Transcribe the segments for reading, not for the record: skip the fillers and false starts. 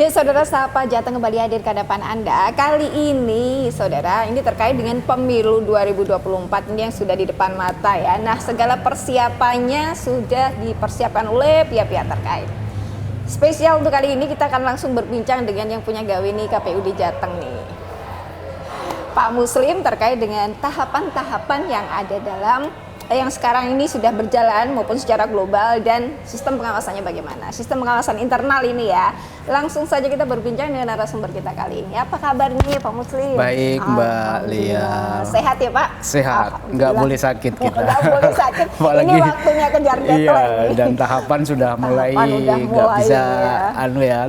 Ya saudara, Sapa Jateng kembali hadir ke hadapan Anda. Kali ini saudara, ini terkait dengan pemilu 2024 ini yang sudah di depan mata ya. Nah, segala persiapannya sudah dipersiapkan oleh pihak-pihak terkait. Spesial untuk kali ini kita akan langsung berbincang dengan yang punya gawe nih KPU di Jateng nih, Pak Muslim, terkait dengan tahapan-tahapan yang ada dalam yang sekarang ini sudah berjalan maupun secara global dan sistem pengawasannya bagaimana. Sistem pengawasan internal ini ya. Langsung saja kita berbincang dengan narasumber kita kali ini. Apa kabar nih Pak Muslim? Baik Mbak Lia. Sehat ya Pak? Sehat, nggak boleh sakit kita. Nggak boleh sakit. Apalagi, ini waktunya kejar deadline. Iya, dan tahapan sudah mulai nggak bisa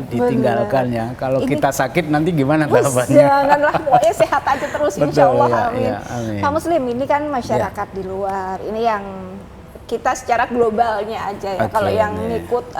ditinggalkan ya. Kalau kita sakit nanti gimana tahapannya? Janganlah, pokoknya sehat aja terus insya Allah. Ya, amin. Ya, amin. Pak Muslim, ini kan masyarakat di luar. Ini yang kita secara globalnya aja ya. Kalau yang ngikut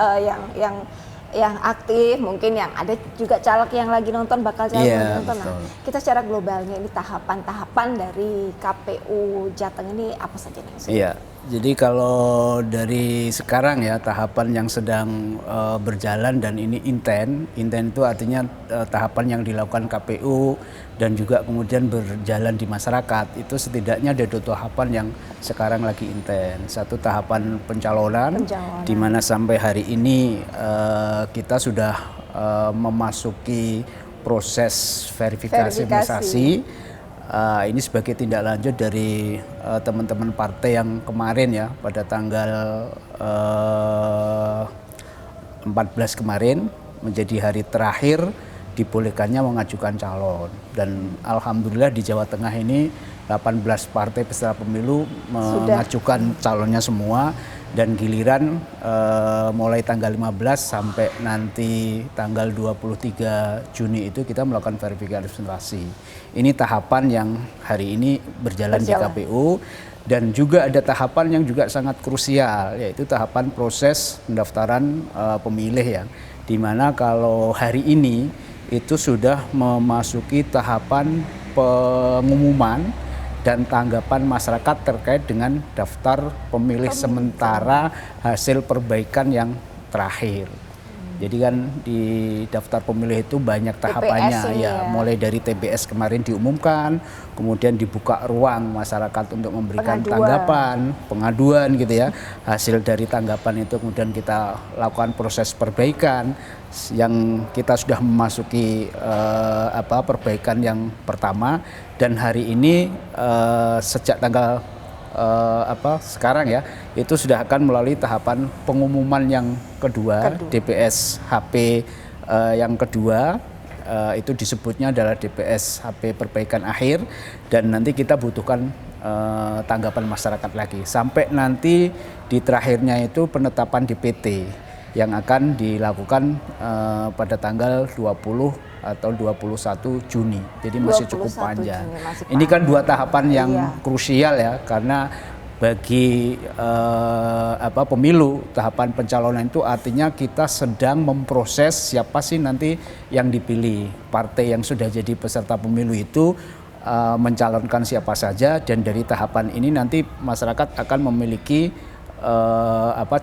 yang aktif, mungkin yang ada juga caleg yang lagi nonton bakal caleg nonton. Nah, kita secara globalnya ini tahapan-tahapan dari KPU Jateng ini apa saja nih? Iya. Jadi kalau dari sekarang ya tahapan yang sedang berjalan dan ini intent itu artinya tahapan yang dilakukan KPU dan juga kemudian berjalan di masyarakat, itu setidaknya ada 2 tahapan yang sekarang lagi intent. Satu tahapan pencalonan. Di mana sampai hari ini kita sudah memasuki proses verifikasi. Ini sebagai tindak lanjut dari teman-teman partai yang kemarin ya, pada tanggal 14 kemarin menjadi hari terakhir dibolehkannya mengajukan calon. Dan alhamdulillah di Jawa Tengah ini 18 partai peserta pemilu mengajukan calonnya semua. Dan giliran mulai tanggal 15 sampai nanti tanggal 23 Juni itu kita melakukan verifikasi. Ini tahapan yang hari ini berjalan di KPU. Dan juga ada tahapan yang juga sangat krusial, yaitu tahapan proses pendaftaran pemilih ya. Dimana kalau hari ini itu sudah memasuki tahapan pengumuman dan tanggapan masyarakat terkait dengan daftar pemilih sementara hasil perbaikan yang terakhir. Jadi kan di daftar pemilih itu banyak tahapannya ya, mulai dari TBS kemarin diumumkan, kemudian dibuka ruang masyarakat untuk memberikan tanggapan, pengaduan gitu ya. Hasil dari tanggapan itu kemudian kita lakukan proses perbaikan yang kita sudah memasuki perbaikan yang pertama, dan hari ini sejak tanggal sekarang ya, itu sudah akan melalui tahapan pengumuman yang kedua. DPS HP yang kedua, itu disebutnya adalah DPS HP perbaikan akhir, dan nanti kita butuhkan tanggapan masyarakat lagi sampai nanti di terakhirnya itu penetapan DPT yang akan dilakukan pada tanggal 20 atau 21 Juni. Jadi masih cukup panjang. Ini kan 2 tahapan yang krusial ya, karena bagi pemilu tahapan pencalonan itu artinya kita sedang memproses siapa sih nanti yang dipilih. Partai yang sudah jadi peserta pemilu itu mencalonkan siapa saja, dan dari tahapan ini nanti masyarakat akan memiliki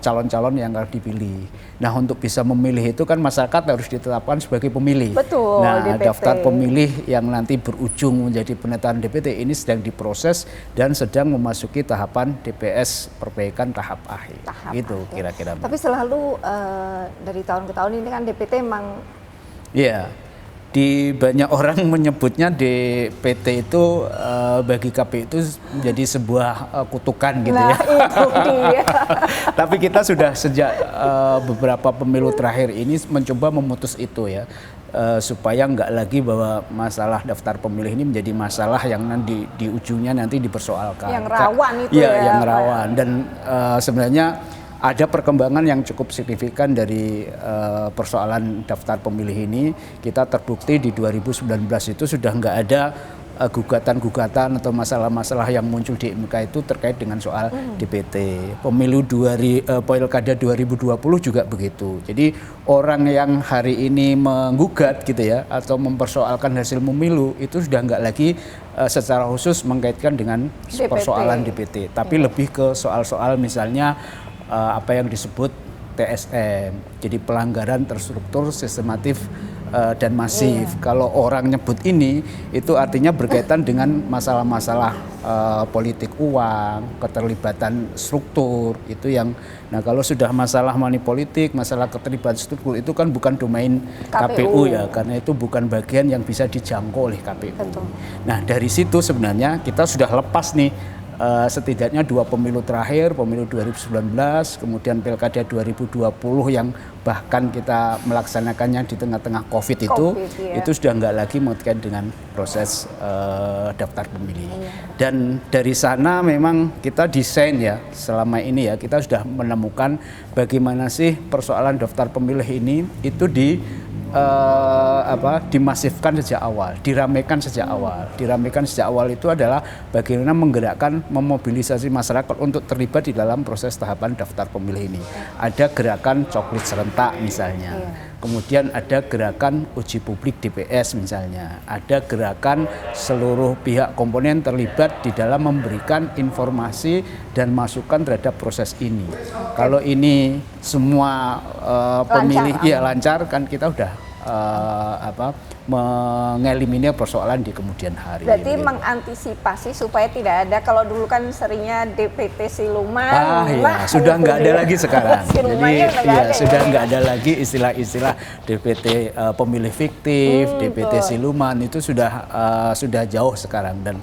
calon-calon yang akan dipilih. Nah, untuk bisa memilih itu kan masyarakat harus ditetapkan sebagai pemilih. Betul. Nah, DPT. daftar pemilih yang nanti berujung menjadi penetapan DPT ini sedang diproses dan sedang memasuki tahapan DPS perbaikan tahap akhir. Gitu kira-kira. Tapi selalu dari tahun ke tahun ini kan DPT memang. Iya. Di banyak orang menyebutnya DPT itu bagi KPU itu menjadi sebuah kutukan gitu ya. Itu dia. Tapi kita sudah sejak beberapa pemilu terakhir ini mencoba memutus itu ya, supaya nggak lagi bahwa masalah daftar pemilih ini menjadi masalah yang nanti di ujungnya nanti dipersoalkan. Yang rawan itu ya. Yang rawan, dan sebenarnya ada perkembangan yang cukup signifikan dari persoalan daftar pemilih ini. Kita terbukti di 2019 itu sudah nggak ada gugatan-gugatan atau masalah-masalah yang muncul di MK itu terkait dengan soal DPT. Pemilu Pilkada 2020 juga begitu. Jadi orang yang hari ini menggugat gitu ya, atau mempersoalkan hasil pemilu itu sudah nggak lagi secara khusus mengkaitkan dengan persoalan DPT, tapi lebih ke soal-soal misalnya apa yang disebut TSM, jadi pelanggaran terstruktur sistematif dan masif. Kalau orang nyebut ini itu artinya berkaitan dengan masalah-masalah politik uang, keterlibatan struktur itu yang. Nah kalau sudah masalah money politik, masalah keterlibatan struktur itu kan bukan domain KPU ya, karena itu bukan bagian yang bisa dijangkau oleh KPU. Betul. Nah dari situ sebenarnya kita sudah lepas nih setidaknya 2 pemilu terakhir, pemilu 2019, kemudian Pilkada 2020 yang bahkan kita melaksanakannya di tengah-tengah COVID itu sudah nggak lagi terkait dengan proses daftar pemilih. Dan dari sana memang kita desain ya selama ini ya kita sudah menemukan bagaimana sih persoalan daftar pemilih ini itu dimasifkan sejak awal, diramaikan sejak awal. Diramaikan sejak awal itu adalah bagaimana menggerakkan, memobilisasi masyarakat untuk terlibat di dalam proses tahapan daftar pemilih ini. Ada gerakan coklit serentak misalnya. Kemudian ada gerakan uji publik DPS misalnya. Ada gerakan seluruh pihak komponen terlibat di dalam memberikan informasi dan masukan terhadap proses ini. Kalau ini semua pemilih lancar kan kita udah mengeliminir persoalan di kemudian hari. Berarti mengantisipasi supaya tidak ada, kalau dulu kan seringnya DPT siluman. Sudah nggak ada lagi sekarang. Jadi sudah nggak ada lagi istilah-istilah DPT pemilih fiktif, DPT siluman itu sudah jauh sekarang dan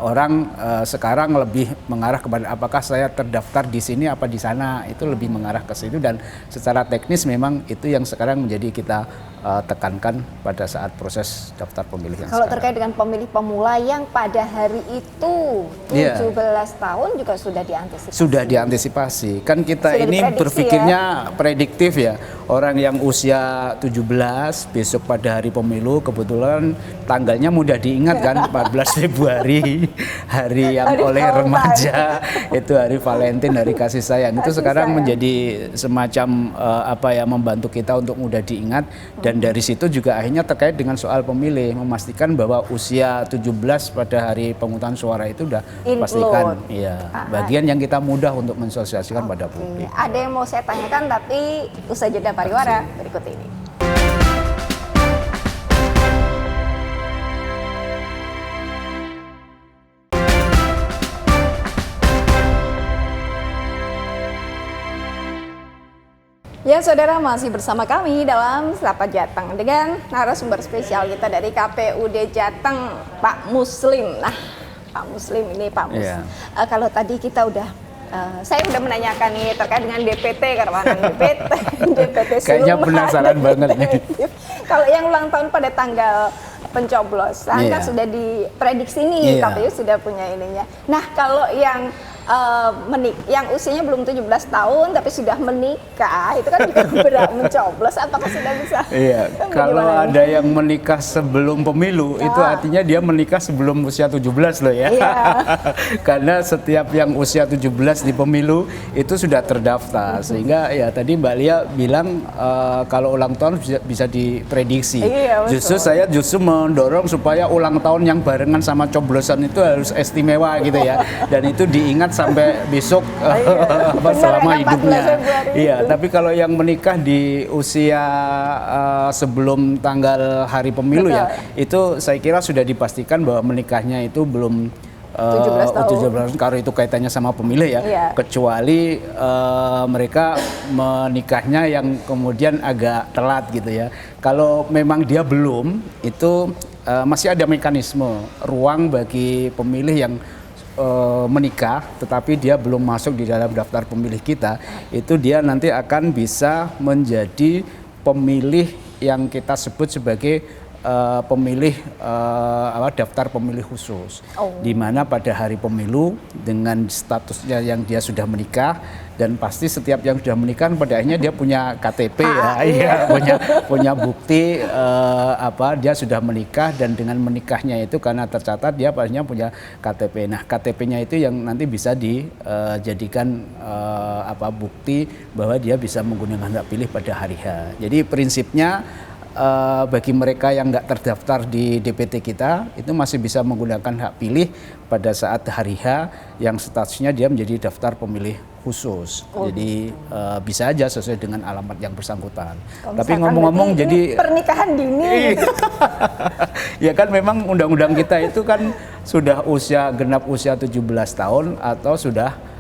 orang sekarang lebih mengarah kepada apakah saya terdaftar di sini apa di sana, itu lebih mengarah ke situ dan secara teknis memang itu yang sekarang menjadi kita tekankan pada saat proses daftar pemilih yang kalau sekarang. Terkait dengan pemilih pemula yang pada hari itu 17 tahun juga sudah diantisipasi. Sudah diantisipasi. Kan kita sudah ini berpikirnya prediktif ya. Orang yang usia 17 besok pada hari pemilu kebetulan tanggalnya mudah diingat kan 14 Februari hari yang oleh remaja itu hari Valentine, hari kasih sayang. Itu sekarang menjadi semacam membantu kita untuk mudah diingat. Dan dari situ juga akhirnya terkait dengan soal pemilih, memastikan bahwa usia 17 pada hari pemungutan suara itu sudah pastikan bagian yang kita mudah untuk mensosialisasikan pada publik. Ada yang mau saya tanyakan tapi usai jeda pariwara berikut ini. Ya saudara, masih bersama kami dalam Sapa Jateng dengan narasumber spesial kita dari KPUD Jateng, Pak Muslim. Nah, Pak Muslim ini Pak Muslim. Kalau tadi kita saya udah menanyakan nih terkait dengan DPT, karena DPT siluman. Kayaknya penasaran banget nih. Kalau yang ulang tahun pada tanggal pencoblosan kan sudah diprediksi nih, KPU sudah punya ininya. Nah, kalau yang yang usianya belum 17 tahun tapi sudah menikah, itu kan juga berat mencoblos, apakah sudah bisa? Iya, kalau ada yang menikah sebelum pemilu itu artinya dia menikah sebelum usia 17 loh ya. Karena setiap yang usia 17 di pemilu itu sudah terdaftar, sehingga ya tadi Mbak Lia bilang kalau ulang tahun bisa diprediksi. Justru saya mendorong supaya ulang tahun yang barengan sama coblosan itu harus istimewa gitu ya, dan itu diingat sampai besok selama hidupnya. Iya, tapi kalau yang menikah di usia sebelum tanggal hari pemilu ya, itu saya kira sudah dipastikan bahwa menikahnya itu belum 17 tahun. Kalau itu kaitannya sama pemilih ya, kecuali mereka menikahnya yang kemudian agak telat gitu ya. Kalau memang dia belum, itu masih ada mekanisme ruang bagi pemilih yang menikah tetapi dia belum masuk di dalam daftar pemilih kita, itu dia nanti akan bisa menjadi pemilih yang kita sebut sebagai pemilih daftar pemilih khusus, di mana pada hari pemilu dengan statusnya yang dia sudah menikah, dan pasti setiap yang sudah menikah pada akhirnya dia punya KTP punya bukti dia sudah menikah, dan dengan menikahnya itu karena tercatat dia pastinya punya KTP. Nah, KTP-nya itu yang nanti bisa dijadikan bukti bahwa dia bisa menggunakan hak pilih pada hari H. Jadi prinsipnya bagi mereka yang nggak terdaftar di DPT kita itu masih bisa menggunakan hak pilih pada saat hari H yang statusnya dia menjadi daftar pemilih khusus. Jadi bisa aja sesuai dengan alamat yang bersangkutan. Tapi ngomong-ngomong jadi pernikahan dini. Ya kan memang undang-undang kita itu kan sudah genap usia 17 tahun atau sudah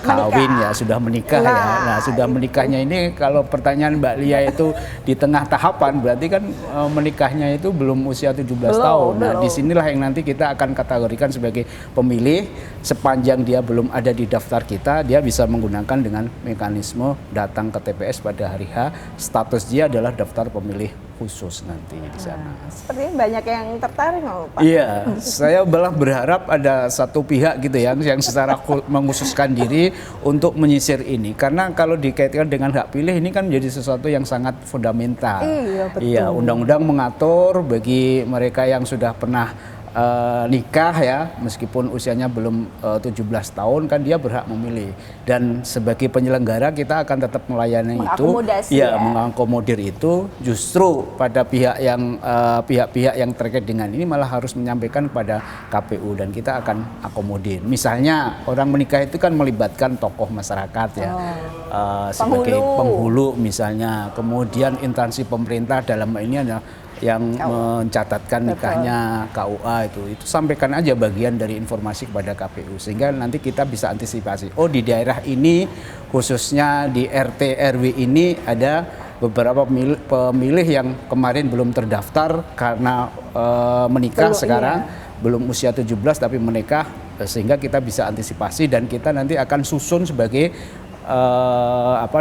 kawin ya, sudah menikah ya. Nah, sudah menikahnya ini kalau pertanyaan Mbak Lia itu di tengah tahapan berarti kan menikahnya itu belum usia 17 tahun. Nah, disinilah yang nanti kita akan kategorikan sebagai pemilih sepanjang dia belum ada di daftar kita, dia bisa menggunakan dengan mekanisme datang ke TPS pada hari H, status dia adalah daftar pemilih khusus nanti di sana. Sepertinya banyak yang tertarik loh Pak. Iya, saya malah berharap ada satu pihak gitu ya yang secara mengkhususkan diri untuk menyisir ini, karena kalau dikaitkan dengan hak pilih ini kan menjadi sesuatu yang sangat fundamental. Iya, betul. Iya, undang-undang mengatur bagi mereka yang sudah pernah nikah ya, meskipun usianya belum 17 tahun kan dia berhak memilih, dan sebagai penyelenggara kita akan tetap melayani itu, ya, mengakomodir itu. Justru pada pihak-pihak yang terkait dengan ini malah harus menyampaikan kepada KPU dan kita akan akomodir. Misalnya orang menikah itu kan melibatkan tokoh masyarakat ya, sebagai penghulu misalnya, kemudian instansi pemerintah dalam ini ada yang mencatatkan nikahnya, KUA itu sampaikan aja bagian dari informasi kepada KPU sehingga nanti kita bisa antisipasi. Oh, di daerah ini khususnya di RT RW ini ada beberapa pemilih yang kemarin belum terdaftar karena menikah sekarang belum usia 17 tapi menikah, sehingga kita bisa antisipasi dan kita nanti akan susun sebagai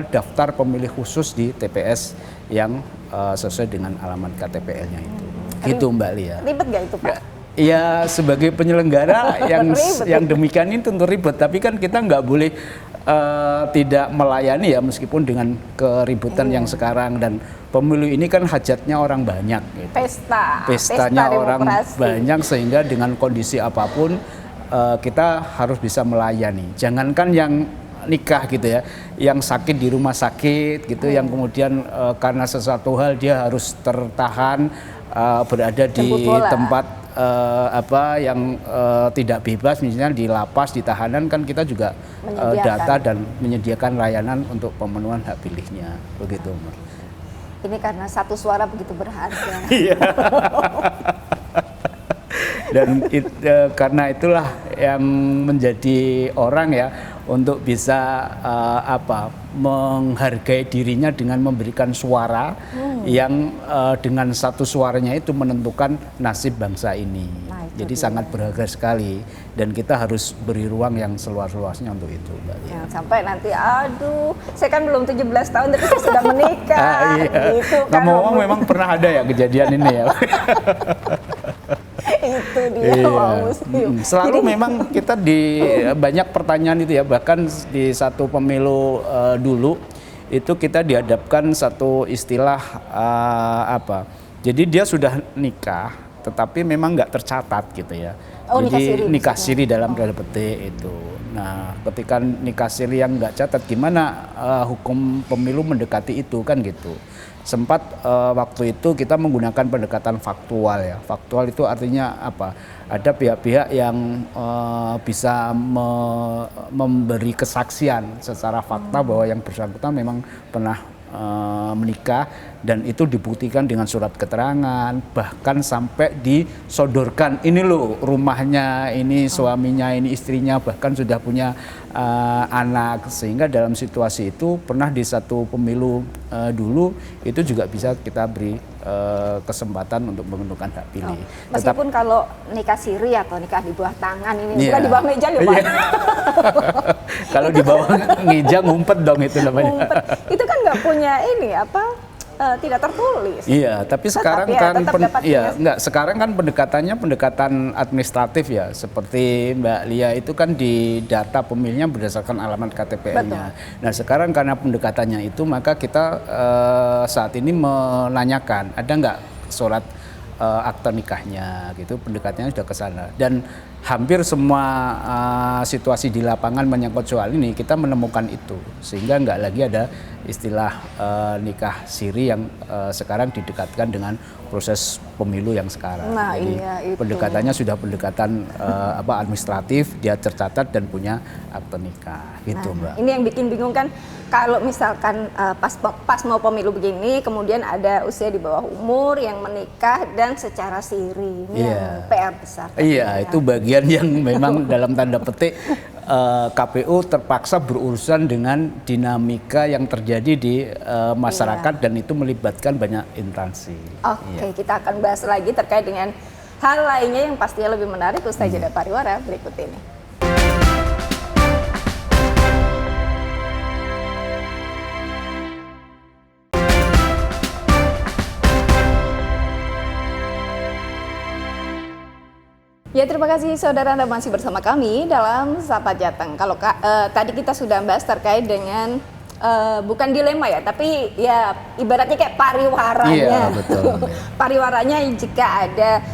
daftar pemilih khusus di TPS yang sesuai dengan alamat KTPL-nya itu. Gitu Mbak Lia. Ribet gak itu Pak? Ya sebagai penyelenggara yang demikian ini tentu ribet, tapi kan kita nggak boleh tidak melayani ya, meskipun dengan keributan yang sekarang, dan pemilu ini kan hajatnya orang banyak gitu. Pestanya orang banyak, sehingga dengan kondisi apapun kita harus bisa melayani. Jangankan yang nikah gitu ya, yang sakit di rumah sakit gitu, yang kemudian karena sesuatu hal dia harus tertahan berada di tempat yang tidak bebas, misalnya di lapas, di tahanan, kan kita juga data dan menyediakan layanan untuk pemenuhan hak pilihnya, begitu Mbak. Ini karena satu suara begitu berharga. Iya. Dan karena itulah yang menjadi orang ya untuk bisa menghargai dirinya dengan memberikan suara yang dengan satu suaranya itu menentukan nasib bangsa ini. Jadi sangat berharga sekali dan kita harus beri ruang yang seluas-luasnya untuk itu, Mbak. Jangan sampai nanti aduh, saya kan belum 17 tahun tapi saya sudah menikah. Gitu kan. Ngomong-ngomong memang pernah ada ya kejadian ini ya. Itu dia Selalu memang kita di banyak pertanyaan itu ya, bahkan di satu pemilu dulu itu kita dihadapkan satu istilah jadi dia sudah nikah tetapi memang nggak tercatat gitu ya. Jadi nikah siri dalam tanda petik itu. Nah, ketika nikah siri yang nggak catat, gimana hukum pemilu mendekati itu kan gitu. Sempat waktu itu kita menggunakan pendekatan faktual ya. Faktual itu artinya apa? Ada pihak-pihak yang bisa memberi kesaksian secara fakta bahwa yang bersangkutan memang pernah menikah, dan itu dibuktikan dengan surat keterangan, bahkan sampai disodorkan ini loh rumahnya, ini suaminya, ini istrinya, bahkan sudah punya anak, sehingga dalam situasi itu pernah di satu pemilu dulu itu juga bisa kita beri kesempatan untuk menentukan hak pilih. Meskipun kalau nikah siri atau nikah di bawah tangan ini bukan di bawah meja ya Pak. Kalau di bawah meja ngumpet dong itu namanya. Itu kan nggak punya ini tidak tertulis. Iya, tapi sekarang sekarang kan pendekatan administratif ya, seperti Mbak Lia itu kan di data pemilihnya berdasarkan alamat KTPL-nya. Nah, sekarang karena pendekatannya itu, maka kita saat ini menanyakan ada nggak surat akte nikahnya gitu, pendekatannya sudah ke sana. Dan hampir semua situasi di lapangan menyangkut soal ini kita menemukan itu, sehingga nggak lagi ada istilah nikah siri yang sekarang didekatkan dengan proses pemilu yang sekarang. Nah, jadi iya, itu. pendekatannya sudah pendekatan administratif, dia tercatat dan punya akte nikah gitu, Nah, Mbak. ini yang bikin bingung kan, kalau misalkan pas mau pemilu begini, kemudian ada usia di bawah umur yang menikah dan secara siri. Ini yang PR besar. Iya, itu bagian yang memang dalam tanda petik KPU terpaksa berurusan dengan dinamika yang terjadi di masyarakat dan itu melibatkan banyak instansi. Oke, kita akan bahas lagi terkait dengan hal lainnya yang pastinya lebih menarik usai jeda pariwara berikut ini. Ya, terima kasih saudara, Anda masih bersama kami dalam Sapa Jateng. Kalau tadi kita sudah bahas terkait dengan bukan dilema ya, tapi ya ibaratnya kayak pariwaranya. Iya, betul. Pariwaranya jika ada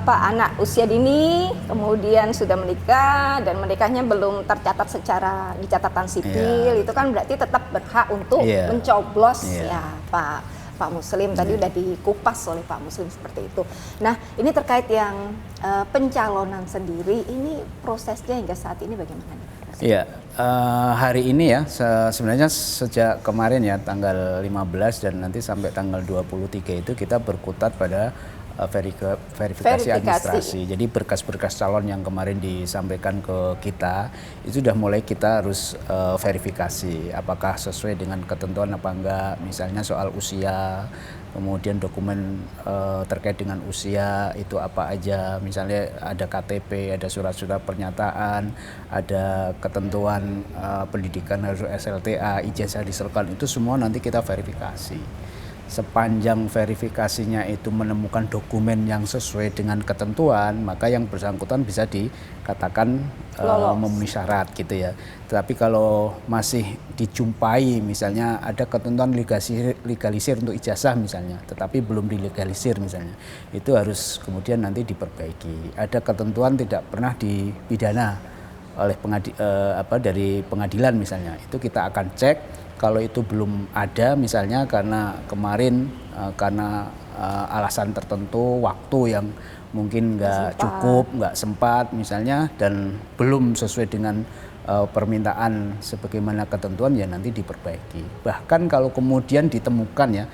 anak usia dini, kemudian sudah menikah dan menikahnya belum tercatat secara di catatan sipil, itu kan berarti tetap berhak untuk mencoblos ya, Pak Muslim. Tadi udah dikupas oleh Pak Muslim seperti itu. Nah, ini terkait yang pencalonan sendiri, ini prosesnya hingga saat ini bagaimana? Iya, hari ini ya sebenarnya sejak kemarin ya tanggal 15 dan nanti sampai tanggal 23 itu kita berkutat pada verifikasi administrasi. Jadi berkas-berkas calon yang kemarin disampaikan ke kita itu sudah mulai kita harus verifikasi apakah sesuai dengan ketentuan apa enggak, misalnya soal usia, kemudian dokumen terkait dengan usia itu apa aja, misalnya ada KTP, ada surat-surat pernyataan, ada ketentuan pendidikan harus SLTA, ijazah disertakan, itu semua nanti kita verifikasi. Sepanjang verifikasinya itu menemukan dokumen yang sesuai dengan ketentuan, maka yang bersangkutan bisa dikatakan memenuhi syarat gitu ya. Tetapi kalau masih dijumpai misalnya ada ketentuan legalisir untuk ijazah misalnya, tetapi belum dilegalisir misalnya, itu harus kemudian nanti diperbaiki. Ada ketentuan tidak pernah dipidana oleh dari pengadilan misalnya, itu kita akan cek. Kalau itu belum ada misalnya karena kemarin karena alasan tertentu, waktu yang mungkin nggak cukup, nggak sempat misalnya, dan belum sesuai dengan permintaan sebagaimana ketentuan, ya nanti diperbaiki. Bahkan kalau kemudian ditemukan ya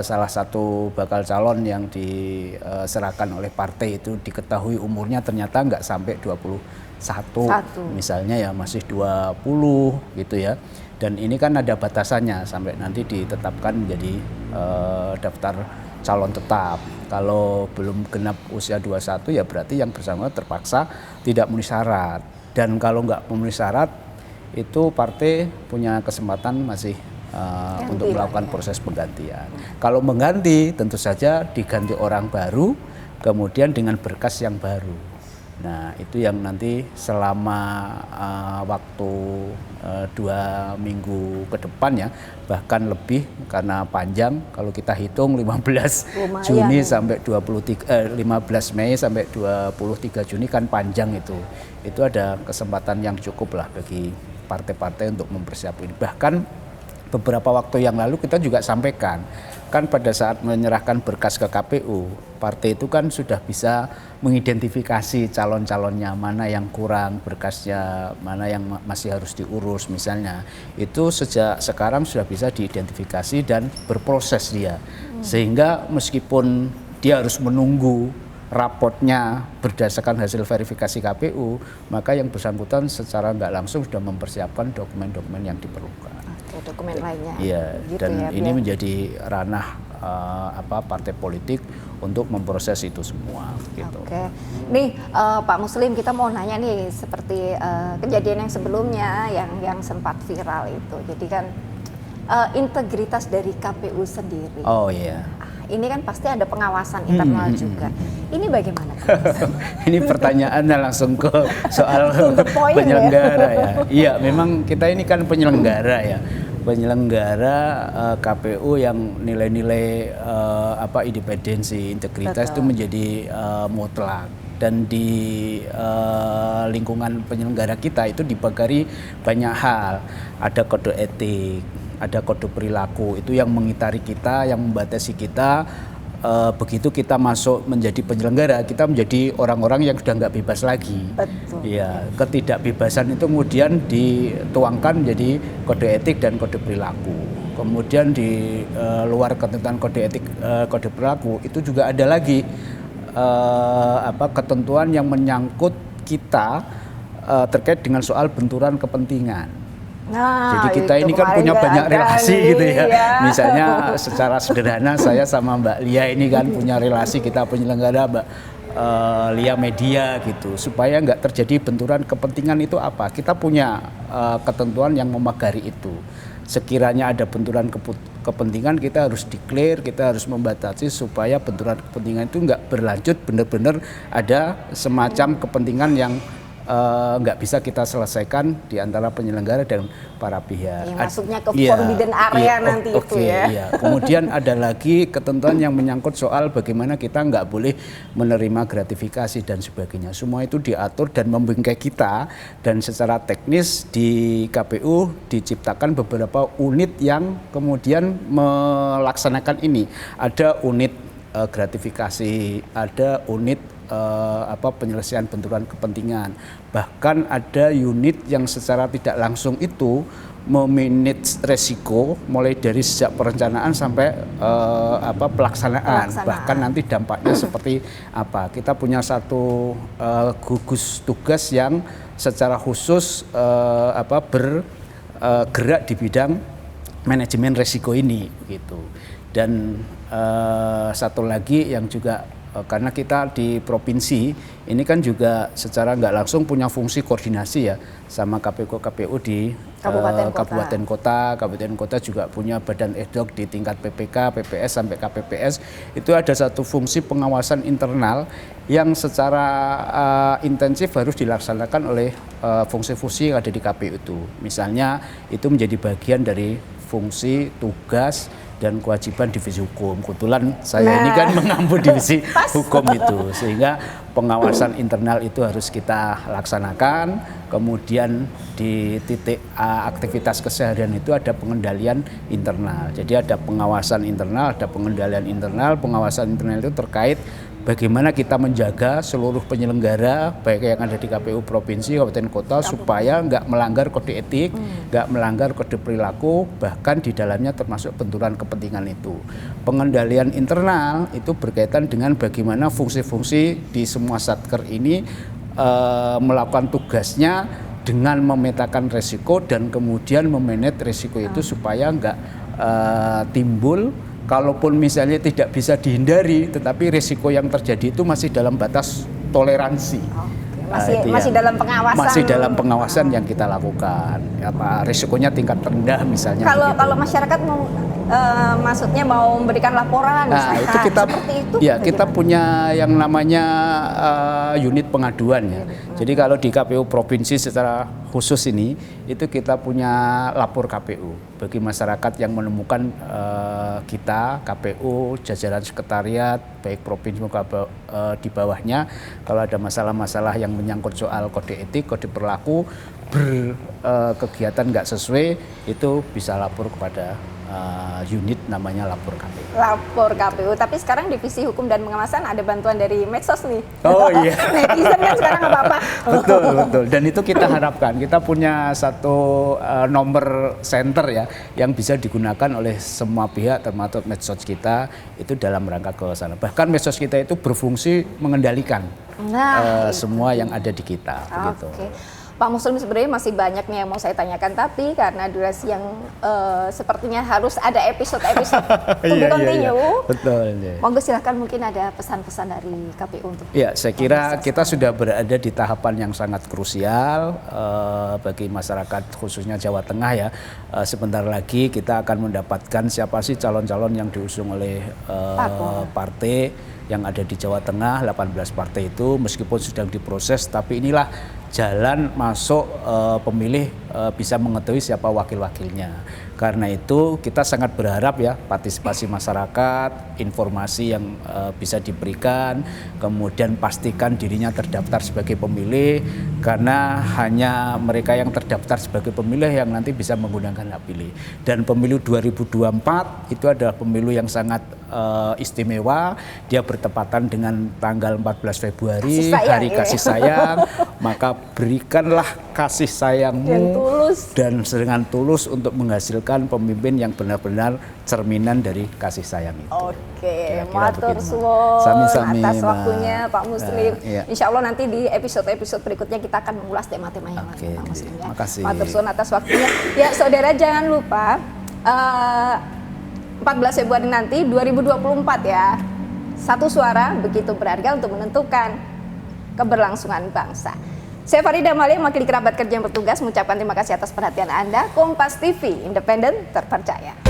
salah satu bakal calon yang diserahkan oleh partai itu diketahui umurnya ternyata nggak sampai 21 misalnya ya, masih 20 gitu ya. Dan ini kan ada batasannya sampai nanti ditetapkan menjadi daftar calon tetap. Kalau belum genap usia 21 ya berarti yang bersangkutan terpaksa tidak memenuhi syarat. Dan kalau nggak memenuhi syarat itu partai punya kesempatan masih untuk melakukan proses penggantian. Kalau mengganti tentu saja diganti orang baru, kemudian dengan berkas yang baru. Nah itu yang nanti selama waktu 2 minggu ke depan ya, bahkan lebih karena panjang, kalau kita hitung 15 Juni sampai 15 Mei sampai 23 Juni kan panjang itu ada kesempatan yang cukup lah bagi partai-partai untuk mempersiapkan ini. Bahkan beberapa waktu yang lalu kita juga sampaikan, kan pada saat menyerahkan berkas ke KPU, partai itu kan sudah bisa mengidentifikasi calon-calonnya, mana yang kurang berkasnya, mana yang masih harus diurus misalnya. Itu sejak sekarang sudah bisa diidentifikasi dan berproses dia. Sehingga meskipun dia harus menunggu raportnya berdasarkan hasil verifikasi KPU, maka yang bersangkutan secara nggak langsung sudah mempersiapkan dokumen-dokumen yang diperlukan. Dokumen lainnya. Iya, gitu dan ya, ini menjadi ranah partai politik untuk memproses itu semua. Gitu. Oke, nih Pak Muslim, kita mau nanya nih seperti kejadian yang sebelumnya yang sempat viral itu. Jadi kan integritas dari KPU sendiri. Oh iya. Ini kan pasti ada pengawasan internal juga. Ini bagaimana? Ini pertanyaannya langsung ke soal penyelenggara ya. Iya, memang kita ini kan penyelenggara ya. Penyelenggara KPU yang nilai-nilai independensi, integritas itu menjadi mutlak. dan di lingkungan penyelenggara kita itu dibagari banyak hal. Ada kode etik, ada kode perilaku, itu yang mengitari kita, yang membatasi kita. Begitu kita masuk menjadi penyelenggara, kita menjadi orang-orang yang sudah nggak bebas lagi. Betul. Ya, ketidakbebasan itu kemudian dituangkan menjadi kode etik dan kode perilaku. Kemudian di luar ketentuan kode etik, kode perilaku itu juga ada lagi ketentuan yang menyangkut kita terkait dengan soal benturan kepentingan. Nah, jadi kita ini kan punya banyak relasi gitu ya. Misalnya secara sederhana saya sama Mbak Lia ini kan punya relasi, kita penyelenggara Mbak Lia Media gitu. Supaya nggak terjadi benturan kepentingan itu apa? Kita punya ketentuan yang memagari itu. Sekiranya ada benturan kepentingan, kita harus declare, kita harus membatasi supaya benturan kepentingan itu nggak berlanjut, benar-benar ada semacam kepentingan yang nggak bisa kita selesaikan di antara penyelenggara dan para pihak. Masuknya ke forbidden area nanti itu ya. Iya. Kemudian ada lagi ketentuan yang menyangkut soal bagaimana kita nggak boleh menerima gratifikasi dan sebagainya. Semua itu diatur dan membingkai kita, dan secara teknis di KPU diciptakan beberapa unit yang kemudian melaksanakan ini. Ada unit gratifikasi, ada unit penyelesaian benturan kepentingan. Bahkan ada unit yang secara tidak langsung itu memanage resiko mulai dari sejak perencanaan sampai pelaksanaan. Bahkan nanti dampaknya seperti apa. Kita punya satu gugus tugas yang secara khusus bergerak di bidang manajemen resiko ini gitu. Dan satu lagi yang juga karena kita di provinsi ini kan juga secara nggak langsung punya fungsi koordinasi ya sama KPU di kabupaten kota juga punya badan ad hoc di tingkat PPK, PPS sampai KPPS. Itu ada satu fungsi pengawasan internal yang secara intensif harus dilaksanakan oleh fungsi-fungsi yang ada di KPU itu. Misalnya itu menjadi bagian dari fungsi, tugas, dan kewajiban divisi hukum. Kebetulan saya ini kan mengampu divisi hukum itu, sehingga pengawasan internal itu harus kita laksanakan. Kemudian di titik aktivitas keseharian itu ada pengendalian internal. Jadi ada pengawasan internal, ada pengendalian internal. Pengawasan internal itu terkait bagaimana kita menjaga seluruh penyelenggara baik yang ada di KPU provinsi, kabupaten kota supaya nggak melanggar kode etik, nggak melanggar kode perilaku, bahkan di dalamnya termasuk benturan kepentingan itu. Pengendalian internal itu berkaitan dengan bagaimana fungsi-fungsi di semua satker ini melakukan tugasnya dengan memetakan resiko dan kemudian memanage resiko itu supaya nggak timbul. Kalaupun misalnya tidak bisa dihindari, tetapi risiko yang terjadi itu masih dalam batas toleransi. Masih dalam pengawasan. Masih dalam pengawasan yang kita lakukan. Risikonya tingkat rendah misalnya. Kalau masyarakat mau maksudnya mau memberikan laporan, nah, itu kita seperti itu. Ya, kita punya yang namanya unit pengaduan ya. Jadi kalau di KPU provinsi secara khusus ini itu kita punya lapor KPU bagi masyarakat yang menemukan kita KPU jajaran sekretariat baik provinsi maupun di bawahnya kalau ada masalah-masalah yang menyangkut soal kode etik, kode perilaku berkegiatan nggak sesuai itu bisa lapor kepada unit namanya lapor KPU. Lapor KPU, tapi sekarang divisi hukum dan pengawasan ada bantuan dari medsos nih. Oh iya. Netizen kan sekarang apa-apa. Betul. Dan itu kita harapkan. Kita punya satu nomor center ya yang bisa digunakan oleh semua pihak termasuk medsos kita itu dalam rangka ke sana. Bahkan medsos kita itu berfungsi mengendalikan semua yang ada di kita. Begitu. Pak Muslim, sebenarnya masih banyak nih yang mau saya tanyakan, tapi karena durasi yang sepertinya harus ada episode-episode to be continue. Betul. Monggo silahkan, mungkin ada pesan-pesan dari KPU untuk. Ya, saya kira kita sudah berada di tahapan yang sangat krusial bagi masyarakat khususnya Jawa Tengah ya. Sebentar lagi kita akan mendapatkan siapa sih calon-calon yang diusung oleh partai yang ada di Jawa Tengah, 18 partai itu meskipun sedang diproses, tapi inilah jalan masuk pemilih bisa mengetahui siapa wakil-wakilnya. Karena itu kita sangat berharap ya partisipasi masyarakat, informasi yang bisa diberikan, kemudian pastikan dirinya terdaftar sebagai pemilih, karena hanya mereka yang terdaftar sebagai pemilih yang nanti bisa menggunakan hak pilih. Dan pemilu 2024 itu adalah pemilu yang sangat istimewa, dia bertepatan dengan tanggal 14 Februari, hari kasih sayang, maka berikanlah kasih sayangmu dan dengan tulus untuk menghasilkan pemimpin yang benar-benar cerminan dari kasih sayang itu. Oke, matur suwun atas waktunya Pak Muslim. Insya Allah nanti di episode-episode berikutnya kita akan mengulas tema-tema yang lain, Pak Muslim ya. Makasih. Matur suwun atas waktunya. Ya saudara, jangan lupa 14 Februari nanti 2024 ya. Satu suara begitu berharga untuk menentukan keberlangsungan bangsa. Saya Farida Amalia, mewakili kerabat kerja yang bertugas, mengucapkan terima kasih atas perhatian Anda. Kompas TV, independen, terpercaya.